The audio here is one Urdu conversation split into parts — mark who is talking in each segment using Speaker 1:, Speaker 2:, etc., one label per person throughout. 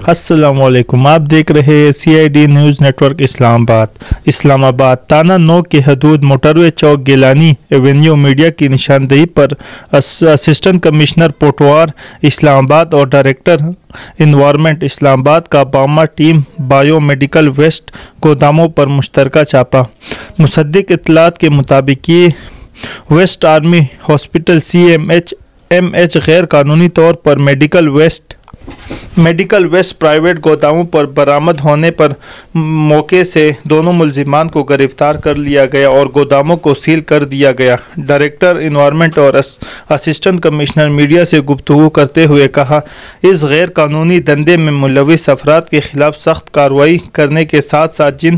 Speaker 1: السلام علیکم، آپ دیکھ رہے ہیں CID نیوز نیٹورک اسلام آباد تانا 9 کی حدود موٹروے چوک گیلانی ایونیو میڈیا کی نشاندہی پر اسسٹنٹ کمشنر پوٹوار اسلام آباد اور ڈائریکٹر انوائرمنٹ اسلام آباد کا باما ٹیم بایو میڈیکل ویسٹ گوداموں پر مشترکہ چھاپا۔ مصدق اطلاعات کے مطابق یہ ویسٹ آرمی ہاسپٹل CMH غیر قانونی طور پر میڈیکل ویسٹ پرائیویٹ گوداموں پر برآمد ہونے پر موقع سے دونوں ملزمان کو گرفتار کر لیا گیا اور گوداموں کو سیل کر دیا گیا۔ ڈائریکٹر انوائرمنٹ اور اسسٹنٹ کمشنر میڈیا سے گفتگو کرتے ہوئے کہا، اس غیر قانونی دھندے میں ملوث افراد کے خلاف سخت کارروائی کرنے کے ساتھ ساتھ جن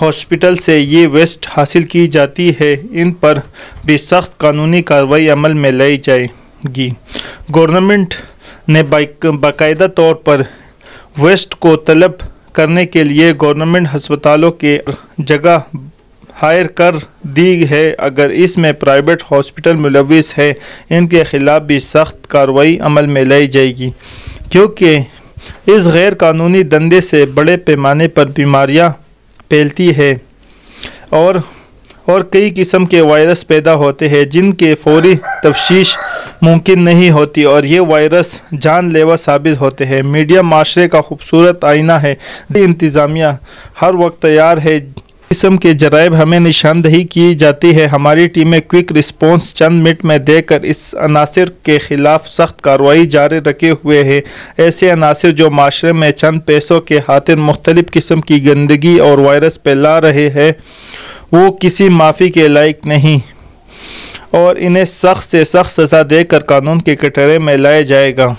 Speaker 1: ہاسپٹل سے یہ ویسٹ حاصل کی جاتی ہے ان پر بھی سخت قانونی کارروائی عمل میں لائی جائے گی۔ گورنمنٹ نے باقاعدہ طور پر ویسٹ کو طلب کرنے کے لیے گورنمنٹ ہسپتالوں کے جگہ ہائر کر دی ہے۔ اگر اس میں پرائیویٹ ہاسپٹل ملوث ہے ان کے خلاف بھی سخت کارروائی عمل میں لائی جائے گی، کیونکہ اس غیر قانونی دھندے سے بڑے پیمانے پر بیماریاں پھیلتی ہیں اور کئی قسم کے وائرس پیدا ہوتے ہیں جن کے فوری تفشیش ممکن نہیں ہوتی اور یہ وائرس جان لیوا ثابت ہوتے ہیں۔ میڈیا معاشرے کا خوبصورت آئینہ ہے۔ انتظامیہ ہر وقت تیار ہے۔ قسم کے جرائم ہمیں نشاندہی کی جاتی ہے۔ ہماری ٹیمیں کوئک رسپانس چند منٹ میں دے کر اس عناصر کے خلاف سخت کارروائی جاری رکھے ہوئے ہیں۔ ایسے عناصر جو معاشرے میں چند پیسوں کے خاطر مختلف قسم کی گندگی اور وائرس پھیلا رہے ہیں وہ کسی معافی کے لائق نہیں اور انہیں سخت سے سخت سزا دے کر قانون کے کٹہرے میں لایا جائے گا۔